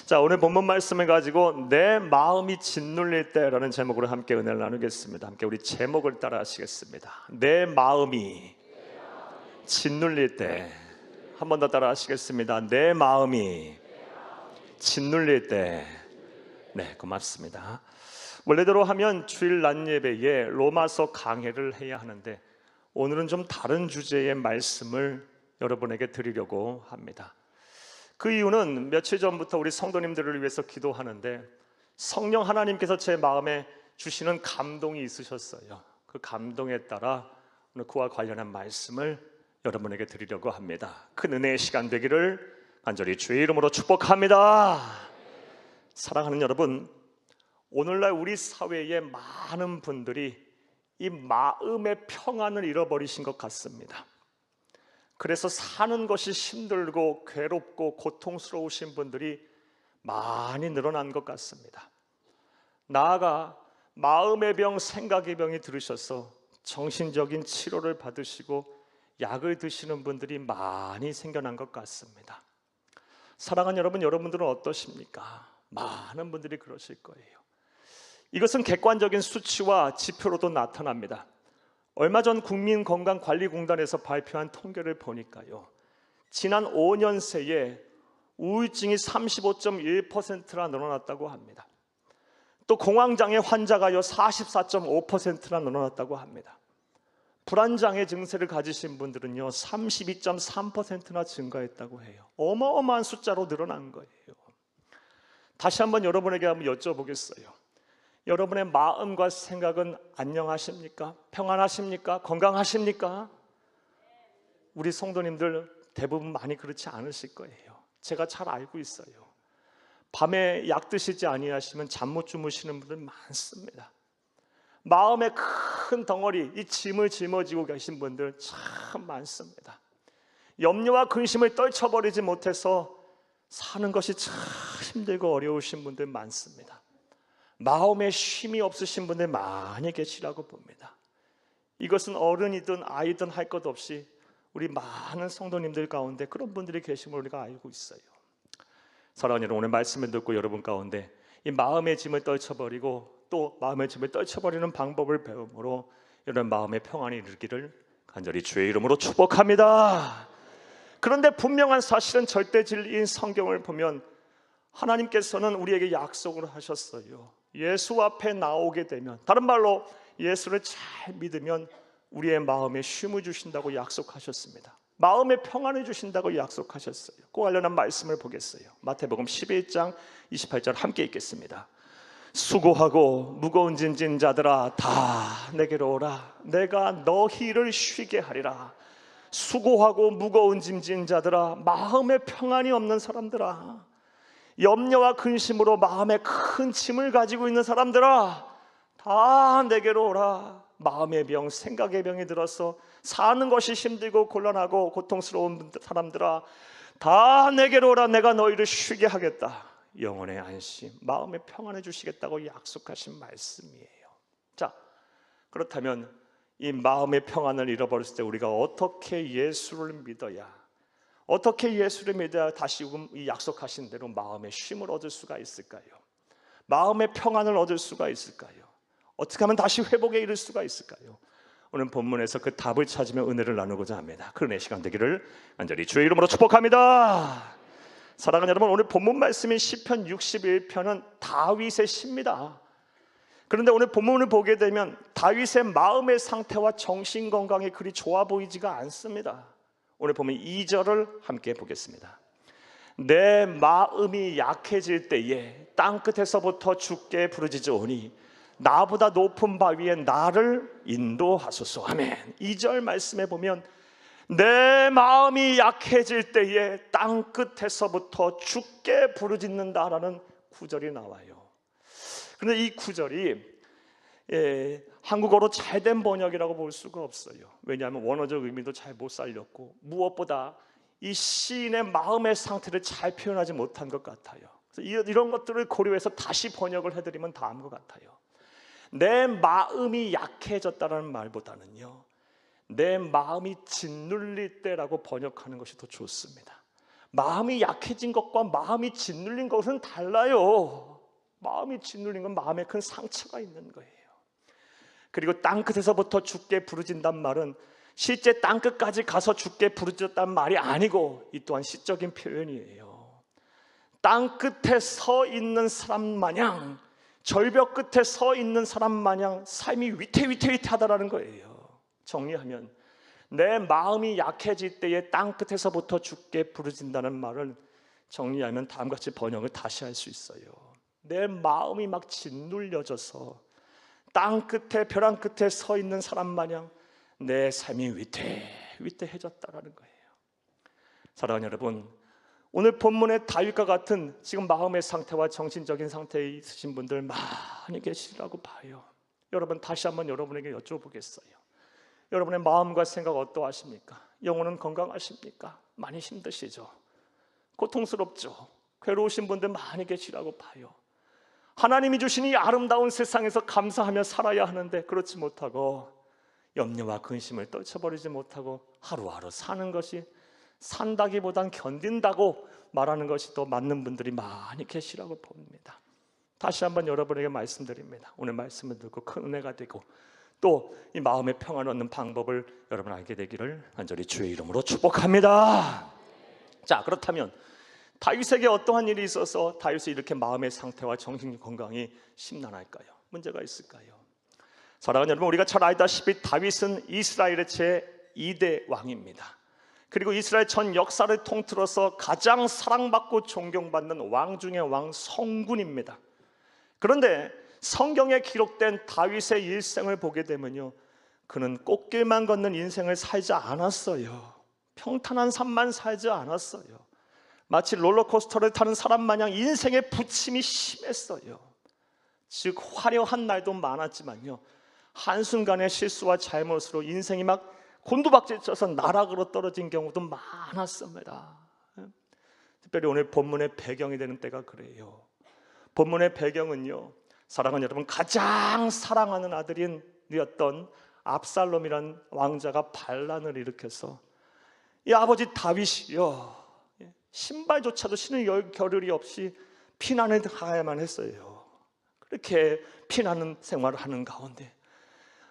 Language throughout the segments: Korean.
자, 오늘 본문 말씀을 가지고 내 마음이 짓눌릴 때라는 제목으로 함께 은혜를 나누겠습니다. 함께 우리 제목을 따라 하시겠습니다. 내 마음이 짓눌릴 때. 한 번 더 따라 하시겠습니다. 내 마음이 짓눌릴 때. 네, 고맙습니다. 원래대로 하면 주일 낮 예배에 로마서 강해를 해야 하는데 오늘은 좀 다른 주제의 말씀을 여러분에게 드리려고 합니다. 그 이유는 며칠 전부터 우리 성도님들을 위해서 기도하는데 성령 하나님께서 제 마음에 주시는 감동이 있으셨어요. 그 감동에 따라 오늘 그와 관련한 말씀을 여러분에게 드리려고 합니다. 큰 은혜의 시간 되기를 간절히 주의 이름으로 축복합니다. 사랑하는 여러분, 오늘날 우리 사회의 많은 분들이 이 마음의 평안을 잃어버리신 것 같습니다. 그래서 사는 것이 힘들고 괴롭고 고통스러우신 분들이 많이 늘어난 것 같습니다. 나아가 마음의 병, 생각의 병이 들으셔서 정신적인 치료를 받으시고 약을 드시는 분들이 많이 생겨난 것 같습니다. 사랑하는 여러분, 여러분들은 어떠십니까? 많은 분들이 그러실 거예요. 이것은 객관적인 수치와 지표로도 나타납니다. 얼마 전 국민건강관리공단에서 발표한 통계를 보니까요, 지난 5년 새에 우울증이 35.1%나 늘어났다고 합니다. 또 공황장애 환자가요 44.5%나 늘어났다고 합니다. 불안장애 증세를 가지신 분들은요 32.3%나 증가했다고 해요. 어마어마한 숫자로 늘어난 거예요. 다시 한번 여러분에게 한번 여쭤보겠어요. 여러분의 마음과 생각은 안녕하십니까? 평안하십니까? 건강하십니까? 우리 성도님들 대부분 많이 그렇지 않으실 거예요. 제가 잘 알고 있어요. 밤에 약 드시지 아니하시면 잠 못 주무시는 분들 많습니다. 마음에 큰 덩어리, 이 짐을 짊어지고 계신 분들 참 많습니다. 염려와 근심을 떨쳐버리지 못해서 사는 것이 참 힘들고 어려우신 분들 많습니다. 마음에 쉼이 없으신 분들 많이 계시라고 봅니다. 이것은 어른이든 아이든 할 것 없이 우리 많은 성도님들 가운데 그런 분들이 계심을 우리가 알고 있어요. 사랑하는 여러분, 오늘 말씀을 듣고 여러분 가운데 이 마음의 짐을 떨쳐버리고 또 마음의 짐을 떨쳐버리는 방법을 배움으로 이런 마음의 평안이 이르기를 간절히 주의 이름으로 축복합니다. 그런데 분명한 사실은 절대 진리인 성경을 보면 하나님께서는 우리에게 약속을 하셨어요. 예수 앞에 나오게 되면, 다른 말로 예수를 잘 믿으면 우리의 마음에 쉼을 주신다고 약속하셨습니다. 마음의 평안을 주신다고 약속하셨어요. 그 관련한 말씀을 보겠어요. 마태복음 11장 28절 함께 읽겠습니다. 수고하고 무거운 짐진 자들아 다 내게로 오라. 내가 너희를 쉬게 하리라. 수고하고 무거운 짐진 자들아, 마음의 평안이 없는 사람들아, 염려와 근심으로 마음에 큰 짐을 가지고 있는 사람들아, 다 내게로 오라. 마음의 병, 생각의 병이 들어서 사는 것이 힘들고 곤란하고 고통스러운 사람들아, 다 내게로 오라. 내가 너희를 쉬게 하겠다. 영혼의 안심, 마음의 평안을 주시겠다고 약속하신 말씀이에요. 자, 그렇다면 이 마음의 평안을 잃어버렸을 때 우리가 어떻게 예수를 믿어야, 어떻게 예수를 믿어야 다시 이 약속하신 대로 마음의 쉼을 얻을 수가 있을까요? 마음의 평안을 얻을 수가 있을까요? 어떻게 하면 다시 회복에 이를 수가 있을까요? 오늘 본문에서 그 답을 찾으며 은혜를 나누고자 합니다. 그런 의 시간 되기를 간절히 주의 이름으로 축복합니다. 사랑하는 여러분, 오늘 본문 말씀인 시편 61편은 다윗의 시입니다. 그런데 오늘 본문을 보게 되면 다윗의 마음의 상태와 정신 건강이 그리 좋아 보이지가 않습니다. 오늘 보면 2절을 함께 보겠습니다. 내 마음이 약해질 때에 땅끝에서부터 주께 부르짖으오니 나보다 높은 바위에 나를 인도하소서. 아멘. 2절 말씀에 보면 내 마음이 약해질 때에 땅끝에서부터 주께 부르짖는다라는 구절이 나와요. 그런데 이 구절이 한국어로 잘된 번역이라고 볼 수가 없어요. 왜냐하면 원어적 의미도 잘 못 살렸고 무엇보다 이 시인의 마음의 상태를 잘 표현하지 못한 것 같아요. 그래서 이런 것들을 고려해서 다시 번역을 해드리면 다음과 것 같아요. 내 마음이 약해졌다는 말보다는요, 내 마음이 짓눌릴 때라고 번역하는 것이 더 좋습니다. 마음이 약해진 것과 마음이 짓눌린 것은 달라요. 마음이 짓눌린 건 마음에 큰 상처가 있는 거예요. 그리고 땅끝에서부터 주께 부르짖는단 말은 실제 땅끝까지 가서 주께 부르짖었다는 말이 아니고, 이 또한 시적인 표현이에요. 땅끝에 서 있는 사람 마냥, 절벽 끝에 서 있는 사람 마냥 삶이 위태위태하다라는 거예요. 정리하면 내 마음이 약해질 때에 땅끝에서부터 주께 부르짖는다는 말을 정리하면 다음같이 번역을 다시 할 수 있어요. 내 마음이 막 짓눌려져서 땅끝에, 벼랑 끝에 서 있는 사람 마냥 내 삶이 위태해졌다라는 거예요. 사랑하는 여러분, 오늘 본문의 다윗과 같은 지금 마음의 상태와 정신적인 상태에 있으신 분들 많이 계시라고 봐요. 여러분, 다시 한번 여러분에게 여쭤보겠어요. 여러분의 마음과 생각 어떠하십니까? 영혼은 건강하십니까? 많이 힘드시죠? 고통스럽죠? 괴로우신 분들 많이 계시라고 봐요. 하나님이 주신 이 아름다운 세상에서 감사하며 살아야 하는데 그렇지 못하고 염려와 근심을 떨쳐버리지 못하고 하루하루 사는 것이, 산다기보단 견딘다고 말하는 것이 더 맞는 분들이 많이 계시라고 봅니다. 다시 한번 여러분에게 말씀드립니다. 오늘 말씀을 듣고 큰 은혜가 되고 또 이 마음의 평안을 얻는 방법을 여러분 알게 되기를 간절히 주의 이름으로 축복합니다. 자, 그렇다면 다윗에게 어떠한 일이 있어서 다윗이 이렇게 마음의 상태와 정신 건강이 심란할까요? 문제가 있을까요? 사랑하는 여러분, 우리가 잘 알다시피 다윗은 이스라엘의 제2대 왕입니다. 그리고 이스라엘 전 역사를 통틀어서 가장 사랑받고 존경받는 왕 중의 왕, 성군입니다. 그런데 성경에 기록된 다윗의 일생을 보게 되면요, 그는 꽃길만 걷는 인생을 살지 않았어요. 평탄한 삶만 살지 않았어요. 마치 롤러코스터를 타는 사람 마냥 인생의 부침이 심했어요. 즉 화려한 날도 많았지만요, 한순간의 실수와 잘못으로 인생이 막 곤두박질 쳐서 나락으로 떨어진 경우도 많았습니다. 특별히 오늘 본문의 배경이 되는 때가 그래요. 본문의 배경은요, 사랑하는 여러분, 가장 사랑하는 아들이었던 압살롬이란 왕자가 반란을 일으켜서 이 아버지 다윗이요, 신발조차도 신을 겨를이 없이 피난을 가야만 했어요. 그렇게 피나는 생활을 하는 가운데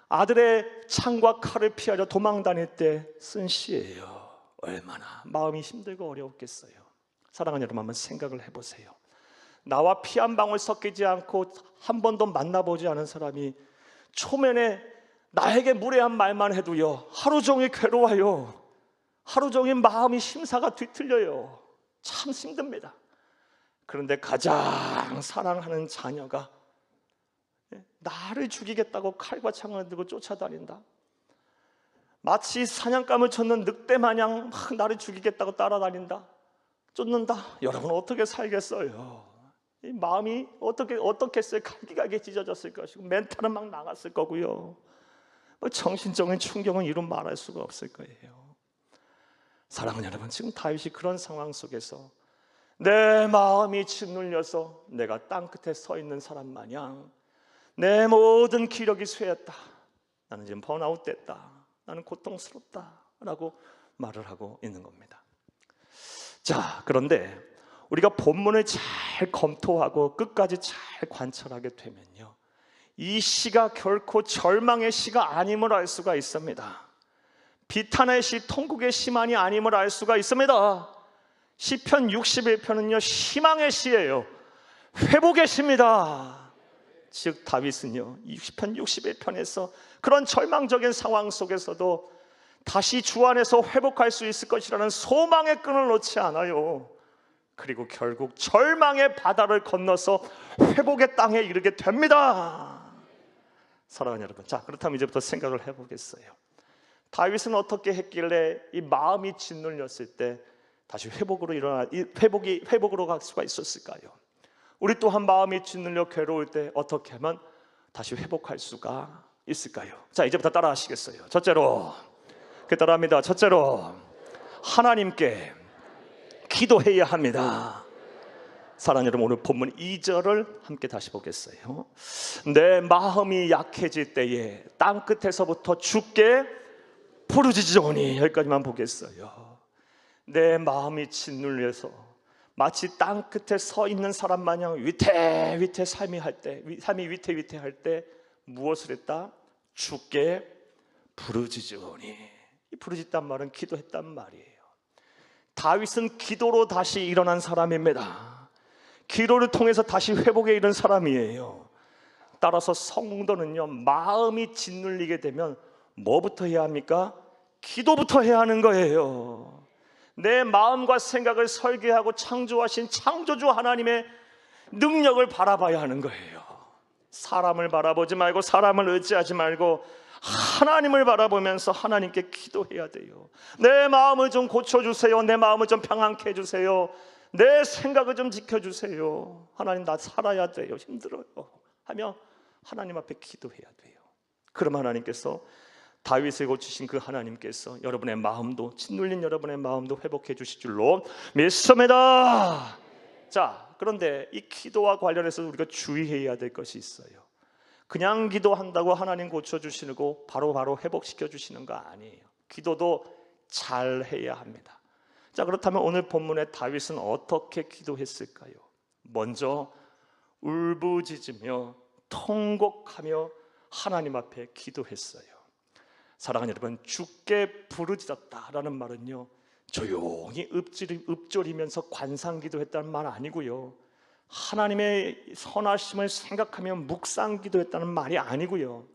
아들의 창과 칼을 피하려 도망 다닐 때 쓴 시예요. 얼마나 마음이 힘들고 어려웠겠어요. 사랑하는 여러분, 한번 생각을 해보세요. 나와 피 한 방울 섞이지 않고 한 번도 만나보지 않은 사람이 초면에 나에게 무례한 말만 해도요, 하루 종일 괴로워요. 하루 종일 마음이 심사가 뒤틀려요. 참 힘듭니다. 그런데 가장 사랑하는 자녀가 나를 죽이겠다고 칼과 창을 들고 쫓아다닌다. 마치 사냥감을 쳤는 늑대 마냥 막 나를 죽이겠다고 따라다닌다, 쫓는다. 여러분 어떻게 살겠어요? 이 마음이 어떻겠어요? 갈기갈기 찢어졌을 것이고 멘탈은 막 나갔을 거고요. 정신적인 충격은 이루 말할 수가 없을 거예요. 사랑하는 여러분, 지금 다윗이 그런 상황 속에서 내 마음이 짓눌려서 내가 땅끝에 서 있는 사람 마냥 내 모든 기력이 쇠했다, 나는 지금 번아웃 됐다, 나는 고통스럽다 라고 말을 하고 있는 겁니다. 자, 그런데 우리가 본문을 잘 검토하고 끝까지 잘 관찰하게 되면요, 이 시가 결코 절망의 시가 아님을 알 수가 있습니다. 비탄의 시, 통곡의 시만이 아님을 알 수가 있습니다. 시편 61편은요 희망의 시예요. 회복의 시입니다. 즉 다윗은요 시편 61편에서 그런 절망적인 상황 속에서도 다시 주 안에서 회복할 수 있을 것이라는 소망의 끈을 놓지 않아요. 그리고 결국 절망의 바다를 건너서 회복의 땅에 이르게 됩니다. 사랑하는 여러분, 자, 그렇다면 이제부터 생각을 해보겠어요. 다윗은 어떻게 했길래 이 마음이 짓눌렸을 때 다시 회복으로 갈 수가 있었을까요? 우리 또한 마음이 짓눌려 괴로울 때 어떻게 하면 다시 회복할 수가 있을까요? 자, 이제부터 따라 하시겠어요? 첫째로, 따라합니다. 첫째로, 하나님께 기도해야 합니다. 사랑하는 여러분, 오늘 본문 2절을 함께 다시 보겠어요. 내 마음이 약해질 때에 땅끝에서부터 주께 부르짖으오니, 여기까지만 보겠어요. 내 마음이 짓눌려서 마치 땅 끝에 서 있는 사람 마냥 위태위태 삶이 위태위태할 때 무엇을 했다? 주께 부르짖으오니. 이 부르짖단 말은 기도했단 말이에요. 다윗은 기도로 다시 일어난 사람입니다. 기도를 통해서 다시 회복에 이른 사람이에요. 따라서 성도는요, 마음이 짓눌리게 되면 뭐부터 해야 합니까? 기도부터 해야 하는 거예요. 내 마음과 생각을 설계하고 창조하신 창조주 하나님의 능력을 바라봐야 하는 거예요. 사람을 바라보지 말고, 사람을 의지하지 말고 하나님을 바라보면서 하나님께 기도해야 돼요. 내 마음을 좀 고쳐주세요. 내 마음을 좀 평안케 해주세요. 내 생각을 좀 지켜주세요. 하나님, 나 살아야 돼요. 힘들어요 하며 하나님 앞에 기도해야 돼요. 그럼 하나님께서, 다윗을 고치신 그 하나님께서 여러분의 마음도, 짓눌린 여러분의 마음도 회복해 주실 줄로 믿습니다. 자, 그런데 이 기도와 관련해서 우리가 주의해야 될 것이 있어요. 그냥 기도한다고 하나님 고쳐주시고 바로 회복시켜 주시는 거 아니에요. 기도도 잘 해야 합니다. 자, 그렇다면 오늘 본문의 다윗은 어떻게 기도했을까요? 먼저 울부짖으며 통곡하며 하나님 앞에 기도했어요. 사랑하는 여러분, 주께 부르짖었다라는 말은요, 조용히 읊조리면서 관상기도했다는 말 아니고요, 하나님의 선하심을 생각하며 묵상기도했다는 말이 아니고요,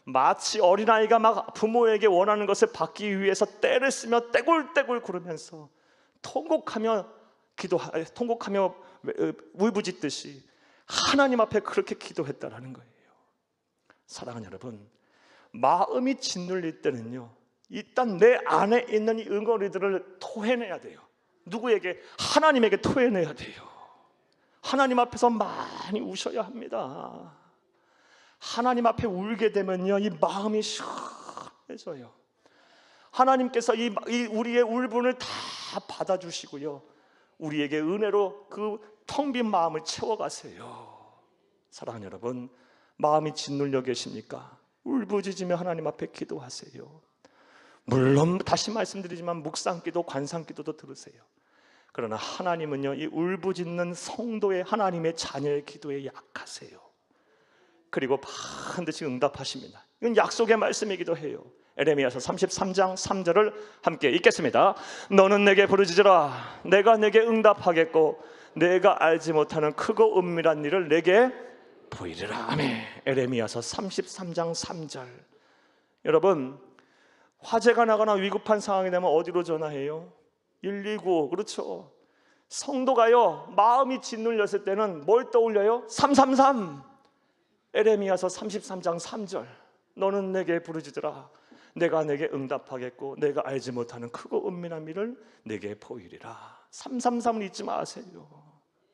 마치 어린아이가 막 부모에게 원하는 것을 받기 위해서 떼를 쓰며 떼굴떼굴 구르면서 통곡하며 울부짖듯이 하나님 앞에 그렇게 기도했다라는 거예요. 사랑하는 여러분, 마음이 짓눌릴 때는요, 일단 내 안에 있는 이 응어리들을 토해내야 돼요. 누구에게? 하나님에게 토해내야 돼요. 하나님 앞에서 많이 우셔야 합니다. 하나님 앞에 울게 되면요, 이 마음이 시원해져요. 하나님께서 우리의 울분을 다 받아주시고요, 우리에게 은혜로 그 텅 빈 마음을 채워가세요. 사랑하는 여러분, 마음이 짓눌려 계십니까? 울부짖으며 하나님 앞에 기도하세요. 물론 다시 말씀드리지만 묵상기도, 관상기도도 들으세요. 그러나 하나님은요, 이 울부짖는 성도의, 하나님의 자녀의 기도에 약하세요. 그리고 반드시 응답하십니다. 이건 약속의 말씀이기도 해요. 에레미야서 33장 3절을 함께 읽겠습니다. 너는 내게 부르짖으라. 내가 내게 응답하겠고 내가 알지 못하는 크고 은밀한 일을 내게 보이리라. 아멘. 에레미야서 33장 3절. 여러분, 화재가 나거나 위급한 상황이 되면 어디로 전화해요? 119. 그렇죠. 성도가요, 마음이 짓눌렸을 때는 뭘 떠올려요? 333. 에레미야서 33장 3절. 너는 내게 부르짖으라. 내가 내게 응답하겠고 내가 알지 못하는 크고 은밀한 일을 내게 보이리라. 333을 잊지 마세요.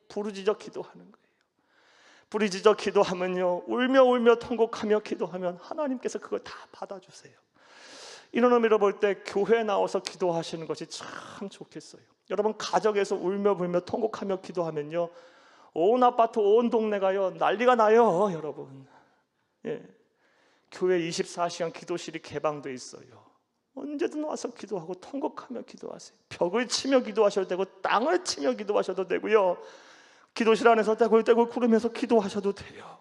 부르짖어 기도하는 거예요. 부르짖어 기도하면요, 울며 통곡하며 기도하면 하나님께서 그걸 다 받아주세요. 이런 의미로 볼 때 교회에 나와서 기도하시는 것이 참 좋겠어요. 여러분, 가정에서 울며 불며 통곡하며 기도하면요, 온 아파트 온 동네가요 난리가 나요. 여러분, 예. 교회 24시간 기도실이 개방되어 있어요. 언제든 와서 기도하고 통곡하며 기도하세요. 벽을 치며 기도하셔도 되고 땅을 치며 기도하셔도 되고요, 기도실 안에서 떼굴떼굴 구르면서 기도하셔도 돼요.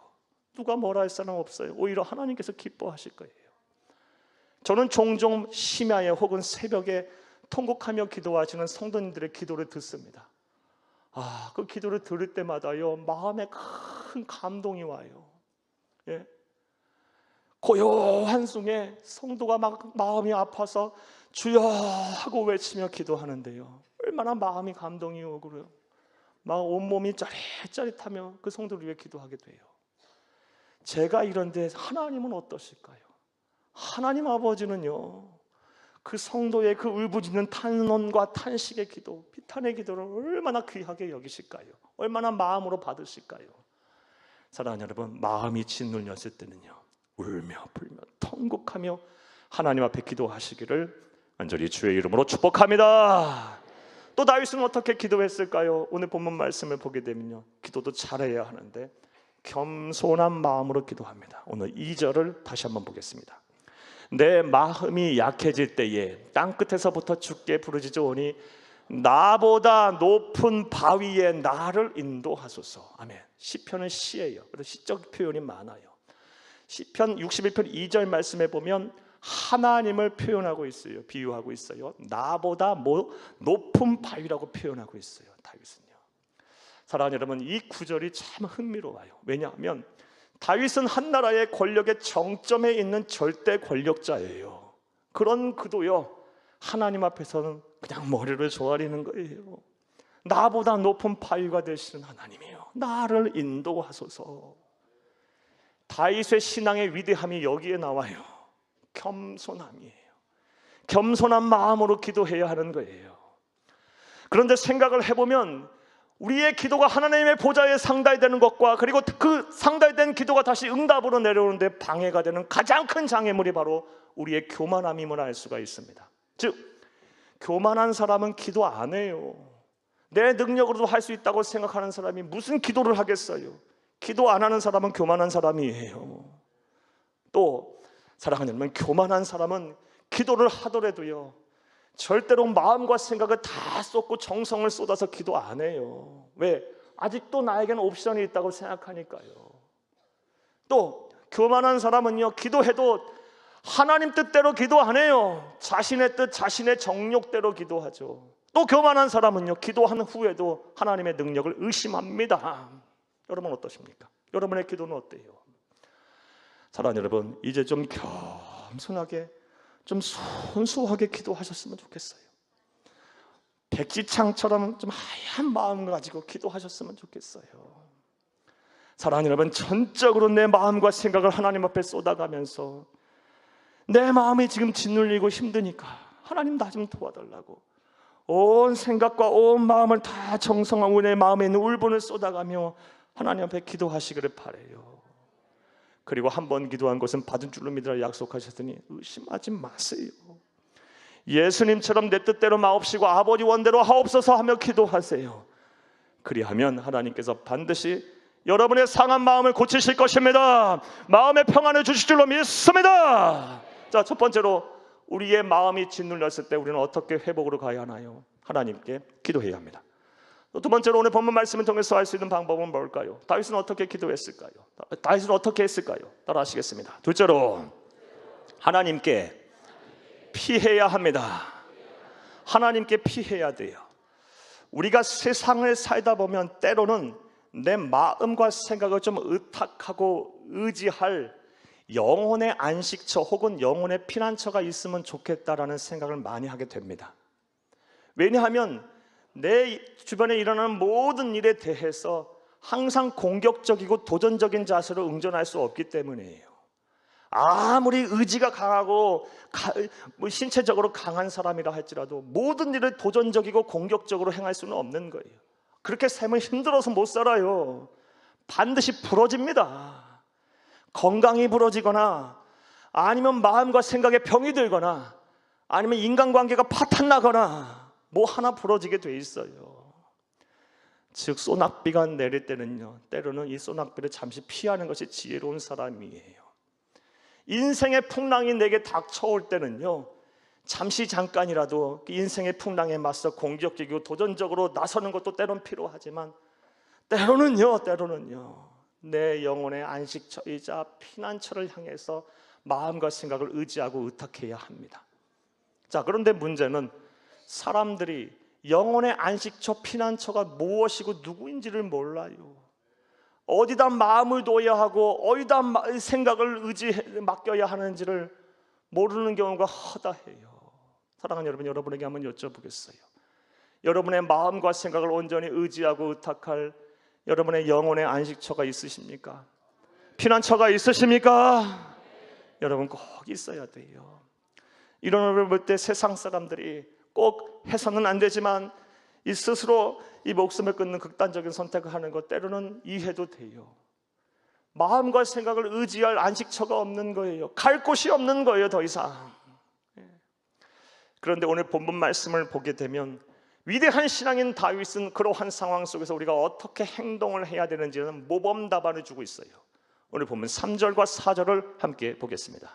누가 뭐라 할 사람 없어요. 오히려 하나님께서 기뻐하실 거예요. 저는 종종 심야에 혹은 새벽에 통곡하며 기도하시는 성도님들의 기도를 듣습니다. 그 기도를 들을 때마다요, 마음에 큰 감동이 와요. 예. 고요한 중에 성도가 막 마음이 아파서 주여 하고 외치며 기도하는데요, 얼마나 마음이 감동이 오고요, 막 온몸이 짜릿짜릿하며 그 성도를 위해 기도하게 돼요. 제가 이런데 하나님은 어떠실까요? 하나님 아버지는요, 그 성도의 그 울부짖는 탄원과 탄식의 기도, 비탄의 기도를 얼마나 귀하게 여기실까요? 얼마나 마음으로 받으실까요? 사랑하는 여러분, 마음이 짓눌렸을 때는요, 울며 불며 통곡하며 하나님 앞에 기도하시기를 간절히 주의 이름으로 축복합니다. 또 다윗은 어떻게 기도했을까요? 오늘 본문 말씀을 보게 되면요, 기도도 잘해야 하는데 겸손한 마음으로 기도합니다. 오늘 2절을 다시 한번 보겠습니다. 내 마음이 약해질 때에 땅끝에서부터 주께 부르짖으오니 나보다 높은 바위에 나를 인도하소서. 아멘. 시편은 시예요. 그래서 시적 표현이 많아요. 시편 61편 2절 말씀에 보면 하나님을 표현하고 있어요. 비유하고 있어요. 나보다 높은 바위라고 표현하고 있어요. 다윗은요. 사랑하는 여러분, 이 구절이 참 흥미로워요. 왜냐하면 다윗은 한 나라의 권력의 정점에 있는 절대 권력자예요. 그런 그도요, 하나님 앞에서는 그냥 머리를 조아리는 거예요. 나보다 높은 바위가 되시는 하나님이요, 나를 인도하소서. 다윗의 신앙의 위대함이 여기에 나와요. 겸손함이에요. 겸손한 마음으로 기도해야 하는 거예요. 그런데 생각을 해보면 우리의 기도가 하나님의 보좌에 상달이 되는 것과 그리고 그 상달이 된 기도가 다시 응답으로 내려오는데 방해가 되는 가장 큰 장애물이 바로 우리의 교만함임을 알 수가 있습니다. 즉, 교만한 사람은 기도 안 해요. 내 능력으로도 할 수 있다고 생각하는 사람이 무슨 기도를 하겠어요? 기도 안 하는 사람은 교만한 사람이에요. 또 사랑하는 여러분, 교만한 사람은 기도를 하더라도요, 절대로 마음과 생각을 다 쏟고 정성을 쏟아서 기도 안 해요. 왜? 아직도 나에게는 옵션이 있다고 생각하니까요. 또 교만한 사람은요, 기도해도 하나님 뜻대로 기도 안 해요. 자신의 뜻, 자신의 정욕대로 기도하죠. 또 교만한 사람은요, 기도한 후에도 하나님의 능력을 의심합니다. 여러분 어떠십니까? 여러분의 기도는 어때요? 사랑하는 여러분, 이제 좀 겸손하게, 좀 순수하게 기도하셨으면 좋겠어요. 백지창처럼 좀 하얀 마음 가지고 기도하셨으면 좋겠어요. 사랑하는 여러분, 전적으로 내 마음과 생각을 하나님 앞에 쏟아가면서 내 마음이 지금 짓눌리고 힘드니까 하나님 나 좀 도와달라고 온 생각과 온 마음을 다 정성하고 내 마음에 있는 울분을 쏟아가며 하나님 앞에 기도하시기를 바라요. 그리고 한 번 기도한 것은 받은 줄로 믿으라 약속하셨으니 의심하지 마세요. 예수님처럼 내 뜻대로 마옵시고 아버지 원대로 하옵소서 하며 기도하세요. 그리하면 하나님께서 반드시 여러분의 상한 마음을 고치실 것입니다. 마음의 평안을 주실 줄로 믿습니다. 자, 첫 번째로 우리의 마음이 짓눌렸을 때 우리는 어떻게 회복으로 가야 하나요? 하나님께 기도해야 합니다. 두 번째로 오늘 본문 말씀을 통해서 알 수 있는 방법은 뭘까요? 다윗은 어떻게 기도했을까요? 다윗은 어떻게 했을까요? 따라 하시겠습니다. 둘째로 하나님께 피해야 합니다. 하나님께 피해야 돼요. 우리가 세상을 살다 보면 때로는 내 마음과 생각을 좀 의탁하고 의지할 영혼의 안식처 혹은 영혼의 피난처가 있으면 좋겠다라는 생각을 많이 하게 됩니다. 왜냐하면 내 주변에 일어나는 모든 일에 대해서 항상 공격적이고 도전적인 자세로 응전할 수 없기 때문이에요. 아무리 의지가 강하고 신체적으로 강한 사람이라 할지라도 모든 일을 도전적이고 공격적으로 행할 수는 없는 거예요. 그렇게 삶은 힘들어서 못 살아요. 반드시 부러집니다. 건강이 부러지거나 아니면 마음과 생각에 병이 들거나 아니면 인간관계가 파탄나거나 뭐 하나 부러지게 돼 있어요. 즉 소낙비가 내릴 때는요, 때로는 이 소낙비를 잠시 피하는 것이 지혜로운 사람이에요. 인생의 풍랑이 내게 닥쳐올 때는요, 잠깐이라도 인생의 풍랑에 맞서 공격적이고 도전적으로 나서는 것도 때론 필요하지만 때로는요 내 영혼의 안식처이자 피난처를 향해서 마음과 생각을 의지하고 의탁해야 합니다. 자, 그런데 문제는 사람들이 영혼의 안식처, 피난처가 무엇이고 누구인지를 몰라요. 어디다 마음을 둬야 하고 어디다 생각을 맡겨야 하는지를 모르는 경우가 허다해요. 사랑하는 여러분, 여러분에게 한번 여쭤보겠어요. 여러분의 마음과 생각을 온전히 의지하고 의탁할 여러분의 영혼의 안식처가 있으십니까? 피난처가 있으십니까? 여러분 꼭 있어야 돼요. 이런 걸 볼 때 세상 사람들이 꼭 해서는 안 되지만 이 스스로 이 목숨을 끊는 극단적인 선택을 하는 것 때로는 이해도 돼요. 마음과 생각을 의지할 안식처가 없는 거예요. 갈 곳이 없는 거예요, 더 이상. 그런데 오늘 본문 말씀을 보게 되면 위대한 신앙인 다윗은 그러한 상황 속에서 우리가 어떻게 행동을 해야 되는지는 모범 답안을 주고 있어요. 오늘 보면 3절과 4절을 함께 보겠습니다.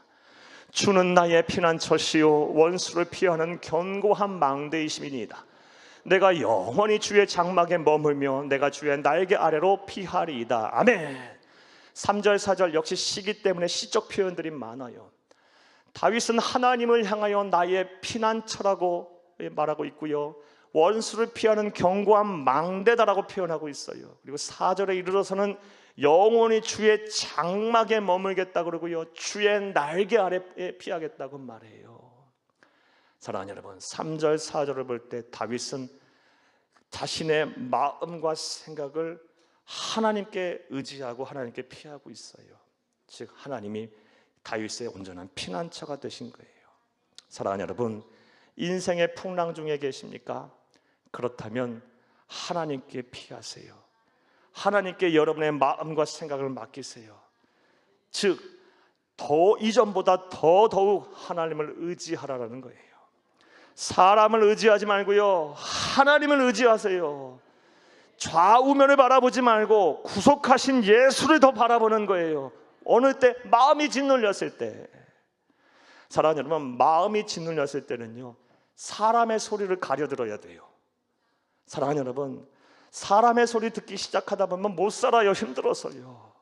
주는 나의 피난처시요 원수를 피하는 견고한 망대이심이니이다. 내가 영원히 주의 장막에 머물며 내가 주의 날개 아래로 피하리이다. 아멘. 3절 4절 역시 시기 때문에 시적 표현들이 많아요. 다윗은 하나님을 향하여 나의 피난처라고 말하고 있고요, 원수를 피하는 견고한 망대다라고 표현하고 있어요. 그리고 4절에 이르러서는 영원히 주의 장막에 머물겠다 그러고요, 주의 날개 아래에 피하겠다고 말해요. 사랑하는 여러분, 3절 4절을 볼 때 다윗은 자신의 마음과 생각을 하나님께 의지하고 하나님께 피하고 있어요. 즉 하나님이 다윗의 온전한 피난처가 되신 거예요. 사랑하는 여러분, 인생의 풍랑 중에 계십니까? 그렇다면 하나님께 피하세요. 하나님께 여러분의 마음과 생각을 맡기세요. 즉 더 이전보다 더더욱 하나님을 의지하라는 거예요. 사람을 의지하지 말고요, 하나님을 의지하세요. 좌우면을 바라보지 말고 구속하신 예수를 더 바라보는 거예요. 어느 때? 마음이 짓눌렸을 때. 사랑하는 여러분, 마음이 짓눌렸을 때는요, 사람의 소리를 가려들어야 돼요. 사랑하는 여러분, 사람의 소리 듣기 시작하다 보면 못 살아요. 힘들어서요.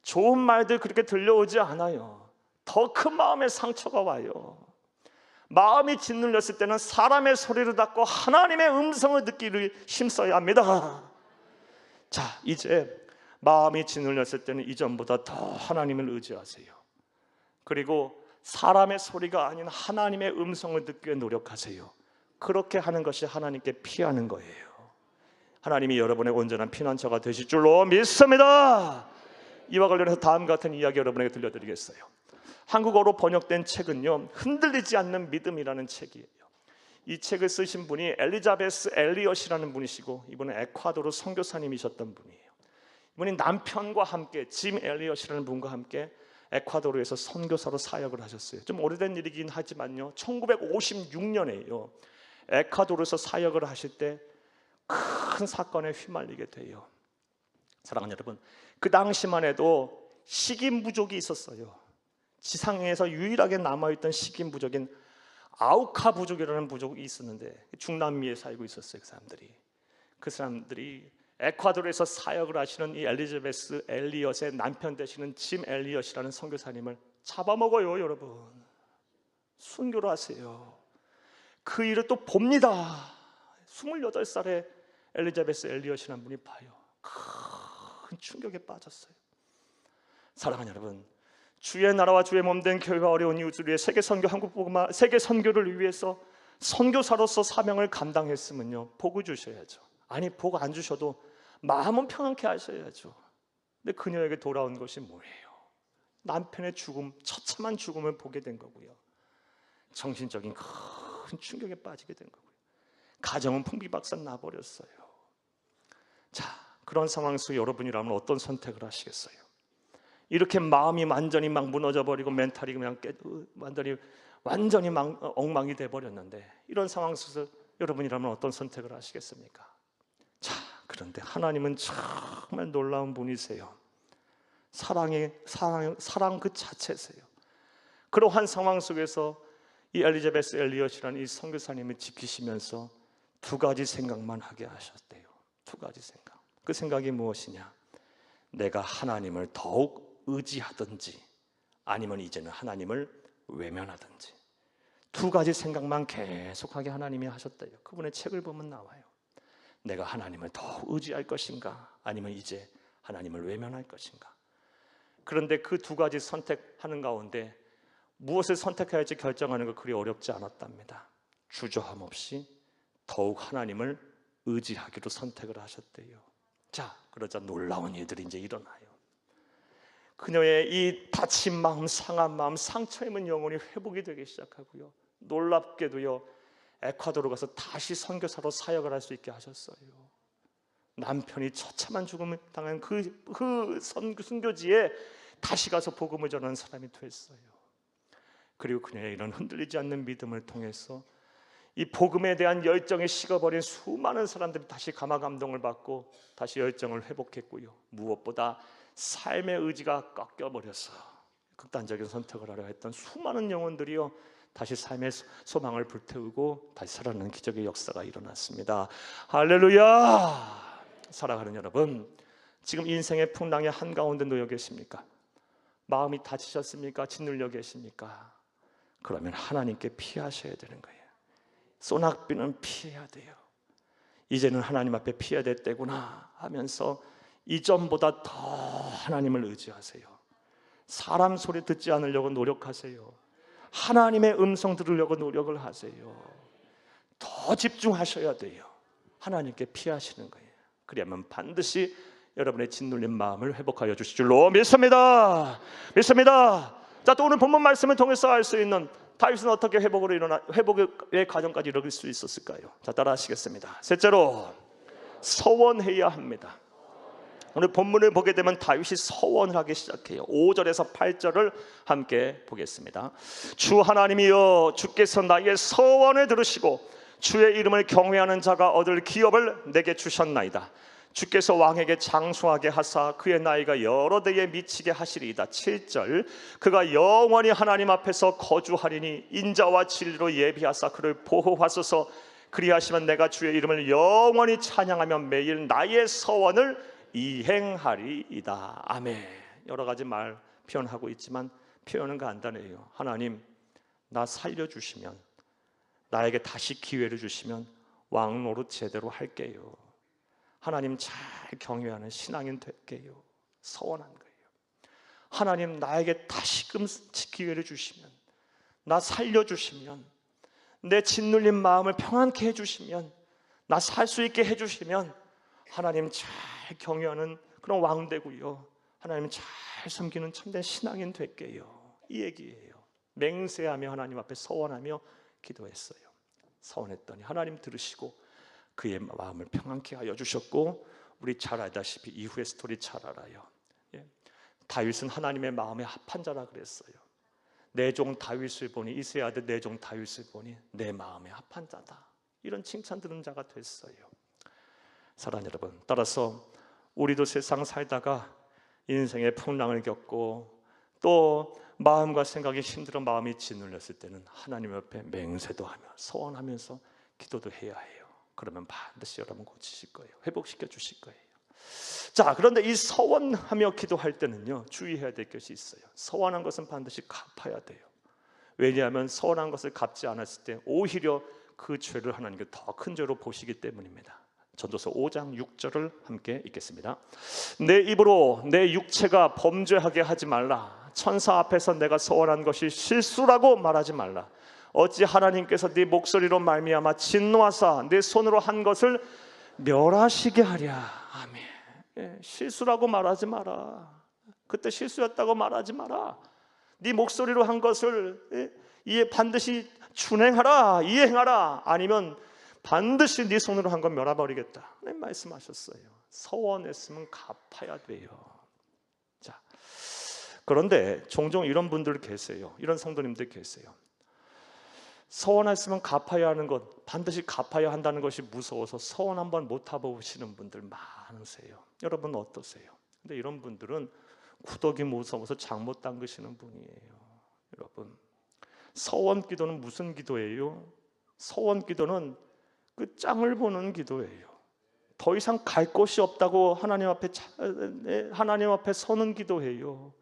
좋은 말들 그렇게 들려오지 않아요. 더 큰 마음의 상처가 와요. 마음이 짓눌렸을 때는 사람의 소리를 듣고 하나님의 음성을 듣기를 힘써야 합니다. 자, 이제 마음이 짓눌렸을 때는 이전보다 더 하나님을 의지하세요. 그리고 사람의 소리가 아닌 하나님의 음성을 듣기 위해 노력하세요. 그렇게 하는 것이 하나님께 피하는 거예요. 하나님이 여러분의 온전한 피난처가 되실 줄로 믿습니다. 이와 관련해서 다음 같은 이야기 여러분에게 들려드리겠어요. 한국어로 번역된 책은요, 흔들리지 않는 믿음이라는 책이에요. 이 책을 쓰신 분이 엘리자베스 엘리엇이라는 분이시고, 이분은 에콰도르 선교사님이셨던 분이에요. 이분이 남편과 함께 짐 엘리엇이라는 분과 함께 에콰도르에서 선교사로 사역을 하셨어요. 좀 오래된 일이긴 하지만요, 1956년에요 에콰도르에서 사역을 하실 때 큰 사건에 휘말리게 돼요. 사랑하는 여러분, 그 당시만 해도 식인 부족이 있었어요. 지상에서 유일하게 남아있던 식인 부족인 아우카 부족이라는 부족이 있었는데, 중남미에 살고 있었어요. 그 사람들이 에콰도르에서 사역을 하시는 이 엘리자베스 엘리엇의 남편 되시는 짐 엘리엇이라는 선교사님을 잡아먹어요. 여러분, 순교를 하세요. 그 일을 또 봅니다. 28살에 엘리자베스 엘리엇이라는 분이 봐요. 큰 충격에 빠졌어요. 사랑하는 여러분, 주의 나라와 주의 몸된 교회가 어려운 이웃을 위해 세계 선교 한국복음화 세계 선교를 위해서 선교사로서 사명을 감당했으면요, 복을 주셔야죠. 아니, 복 안 주셔도 마음은 편안케 하셔야죠. 근데 그녀에게 돌아온 것이 뭐예요? 남편의 죽음, 처참한 죽음을 보게 된 거고요, 정신적인 큰 충격에 빠지게 된 거고요, 가정은 풍비박산 나버렸어요. 자, 그런 상황 속에 여러분이라면 어떤 선택을 하시겠어요? 이렇게 마음이 완전히 막 무너져 버리고 멘탈이 그냥 완전히 엉망이 돼 버렸는데, 이런 상황 속에서 여러분이라면 어떤 선택을 하시겠습니까? 자, 그런데 하나님은 정말 놀라운 분이세요. 사랑 그 자체세요. 그러한 상황 속에서 이 엘리자베스 엘리엇이라는 이 선교사님을 지키시면서 두 가지 생각만 하게 하셨대요. 두 가지 생각. 그 생각이 무엇이냐? 내가 하나님을 더욱 의지하든지, 아니면 이제는 하나님을 외면하든지. 두 가지 생각만 계속하게 하나님이 하셨대요. 그분의 책을 보면 나와요. 내가 하나님을 더욱 의지할 것인가, 아니면 이제 하나님을 외면할 것인가. 그런데 그 두 가지 선택하는 가운데 무엇을 선택해야 할지 결정하는 거 그리 어렵지 않았답니다. 주저함 없이 더욱 하나님을 의지하기로 선택을 하셨대요. 자, 그러자 놀라운 일들이 이제 일어나요. 그녀의 이 다친 마음, 상한 마음, 상처 입은 영혼이 회복이 되기 시작하고요, 놀랍게도요, 에콰도르 가서 다시 선교사로 사역을 할 수 있게 하셨어요. 남편이 처참한 죽음을 당한 그 선교지에 다시 가서 복음을 전하는 사람이 됐어요. 그리고 그녀의 이런 흔들리지 않는 믿음을 통해서 이 복음에 대한 열정이 식어버린 수많은 사람들이 다시 감화 감동을 받고 다시 열정을 회복했고요, 무엇보다 삶의 의지가 꺾여버려서 극단적인 선택을 하려 했던 수많은 영혼들이요, 다시 삶의 소망을 불태우고 다시 살아나는 기적의 역사가 일어났습니다. 할렐루야! 사랑하는 여러분, 지금 인생의 풍랑의 한가운데 놓여 계십니까? 마음이 다치셨습니까? 짓눌려 계십니까? 그러면 하나님께 피하셔야 되는 거예요. 소낙비는 피해야 돼요. 이제는 하나님 앞에 피해야 될 때구나 하면서 이전보다 더 하나님을 의지하세요. 사람 소리 듣지 않으려고 노력하세요. 하나님의 음성 들으려고 노력을 하세요. 더 집중하셔야 돼요. 하나님께 피하시는 거예요. 그러면 반드시 여러분의 짓눌린 마음을 회복하여 주실 줄로 믿습니다. 믿습니다. 자, 또 오늘 본문 말씀을 통해서 알 수 있는 다윗은 어떻게 회복의 과정까지 이룰 수 있었을까요? 자, 따라하시겠습니다. 셋째로 서원해야 합니다. 오늘 본문을 보게 되면 다윗이 서원을 하기 시작해요. 5절에서 8절을 함께 보겠습니다. 주 하나님이여, 주께서 나의 서원을 들으시고 주의 이름을 경외하는 자가 얻을 기업을 내게 주셨나이다. 주께서 왕에게 장수하게 하사 그의 나이가 여러 대에 미치게 하시리이다. 7절 그가 영원히 하나님 앞에서 거주하리니 인자와 진리로 예비하사 그를 보호하소서. 그리하시면 내가 주의 이름을 영원히 찬양하며 매일 나의 서원을 이행하리이다. 아멘. 여러 가지 말 표현하고 있지만 표현은 간단해요. 하나님, 나 살려주시면, 나에게 다시 기회를 주시면 왕 노릇 제대로 할게요. 하나님 잘 경외하는 신앙인 될게요. 서원한 거예요. 하나님, 나에게 다시금 기회를 주시면, 나 살려주시면, 내 짓눌린 마음을 평안케 해주시면, 나 살 수 있게 해주시면 하나님 잘 경외하는 그런 왕 되고요, 하나님 잘 섬기는 참된 신앙인 될게요. 이 얘기예요. 맹세하며 하나님 앞에 서원하며 기도했어요. 서원했더니 하나님 들으시고 그의 마음을 평안케 하여 주셨고, 우리 잘 알다시피 이후의 스토리 잘 알아요. 다윗은 하나님의 마음에 합한 자라 그랬어요. 내 종 다윗을 보니, 이새의 아들 내 종 다윗을 보니 내 마음에 합한 자다, 이런 칭찬 들은 자가 됐어요. 사랑하는 여러분, 따라서 우리도 세상 살다가 인생의 풍랑을 겪고 또 마음과 생각이 힘들어 마음이 짓눌렸을 때는 하나님 옆에 맹세도 하며 서원하면서 기도도 해야 해요. 그러면 반드시 여러분 고치실 거예요. 회복시켜 주실 거예요. 자, 그런데 이 서원하며 기도할 때는요, 주의해야 될 것이 있어요. 서원한 것은 반드시 갚아야 돼요. 왜냐하면 서원한 것을 갚지 않았을 때 오히려 그 죄를 하나님께 더 큰 죄로 보시기 때문입니다. 전도서 5장 6절을 함께 읽겠습니다. 내 입으로 내 육체가 범죄하게 하지 말라. 천사 앞에서 내가 서원한 것이 실수라고 말하지 말라. 어찌 하나님께서 네 목소리로 말미암아 진노하사 네 손으로 한 것을 멸하시게 하랴. 아멘. 실수라고 말하지 마라. 그때 실수였다고 말하지 마라. 네 목소리로 한 것을 반드시 준행하라, 이행하라. 아니면 반드시 네 손으로 한 건 멸해버리겠다, 말씀하셨어요. 서원했으면 갚아야 돼요. 자, 그런데 종종 이런 분들 계세요. 이런 성도님들 계세요. 서원했으면 갚아야 하는 것, 반드시 갚아야 한다는 것이 무서워서 서원 한번 못 해보시는 분들 많으세요. 여러분 어떠세요? 근데 이런 분들은 구덕이 무서워서 장 못 담그시는 분이에요. 여러분, 서원 기도는 무슨 기도예요? 서원 기도는 그 짱을 보는 기도예요. 더 이상 갈 곳이 없다고 하나님 앞에 서는 기도예요.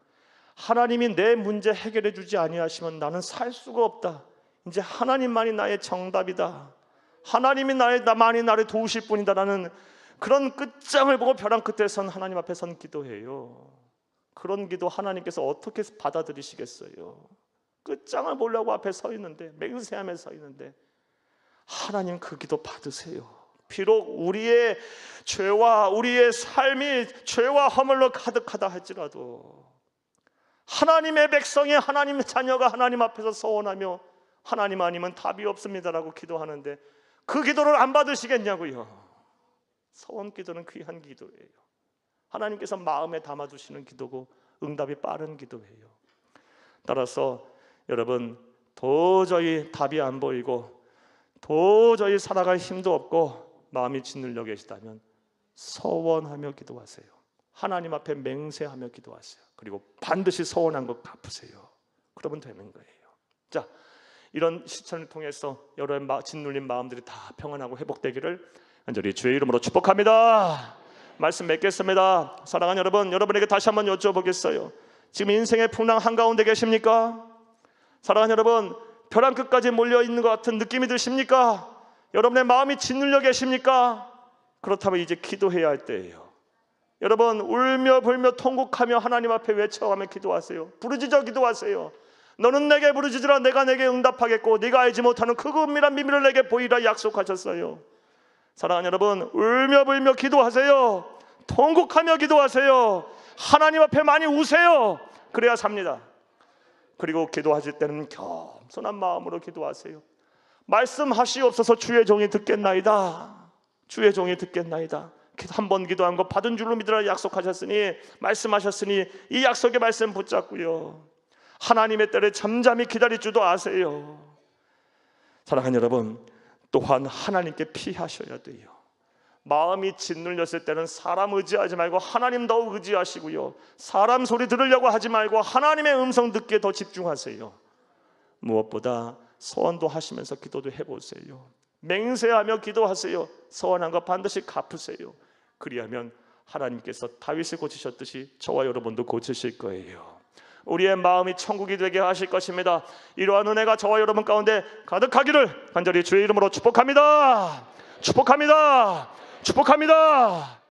하나님이 내 문제 해결해 주지 아니하시면 나는 살 수가 없다. 이제 하나님만이 나의 정답이다. 하나님이 나만이 나를 도우실 뿐이다라는 그런 끝장을 보고 벼랑 끝에 선 하나님 앞에 선 기도예요. 그런 기도 하나님께서 어떻게 받아들이시겠어요? 끝장을 보려고 앞에 서 있는데, 맹세하며 서 있는데, 하나님 그 기도 받으세요. 비록 우리의 죄와 우리의 삶이 죄와 허물로 가득하다 할지라도 하나님의 백성이, 하나님의 자녀가 하나님 앞에서 서원하며 하나님 아니면 답이 없습니다라고 기도하는데 그 기도를 안 받으시겠냐고요. 서원 기도는 귀한 기도예요. 하나님께서 마음에 담아두시는 기도고 응답이 빠른 기도예요. 따라서 여러분, 도저히 답이 안 보이고 도저히 살아갈 힘도 없고 마음이 짓눌려 계시다면 서원하며 기도하세요. 하나님 앞에 맹세하며 기도하세요. 그리고 반드시 서원한 것 갚으세요. 그러면 되는 거예요. 자, 이런 시천을 통해서 여러분의 짓눌린 마음들이 다 평안하고 회복되기를 간절히 주의 이름으로 축복합니다. 말씀 맺겠습니다. 사랑하는 여러분, 여러분에게 다시 한번 여쭤보겠어요. 지금 인생의 풍랑 한가운데 계십니까? 사랑하는 여러분, 벼랑 끝까지 몰려있는 것 같은 느낌이 드십니까? 여러분의 마음이 짓눌려 계십니까? 그렇다면 이제 기도해야 할 때예요. 여러분, 울며 불며 통곡하며 하나님 앞에 외쳐가며 기도하세요. 부르짖어 기도하세요. 너는 내게 부르짖으라 내가 내게 응답하겠고 네가 알지 못하는 크고 은밀한 비밀을 내게 보이라 약속하셨어요. 사랑하는 여러분, 울며 불며 기도하세요. 통곡하며 기도하세요. 하나님 앞에 많이 우세요. 그래야 삽니다. 그리고 기도하실 때는 겸손한 마음으로 기도하세요. 말씀하시옵소서. 주의 종이 듣겠나이다. 주의 종이 듣겠나이다. 한 번 기도한 거 받은 줄로 믿으라 약속하셨으니, 말씀하셨으니 이 약속의 말씀 붙잡고요, 하나님의 때를 잠잠히 기다릴 줄도 아세요. 사랑하는 여러분, 또한 하나님께 피하셔야 돼요. 마음이 짓눌렸을 때는 사람 의지하지 말고 하나님 더욱 의지하시고요, 사람 소리 들으려고 하지 말고 하나님의 음성 듣기에 더 집중하세요. 무엇보다 서원도 하시면서 기도도 해보세요. 맹세하며 기도하세요. 서원한 거 반드시 갚으세요. 그리하면 하나님께서 다윗을 고치셨듯이 저와 여러분도 고치실 거예요. 우리의 마음이 천국이 되게 하실 것입니다. 이러한 은혜가 저와 여러분 가운데 가득하기를 간절히 주의 이름으로 축복합니다. 축복합니다. 축복합니다.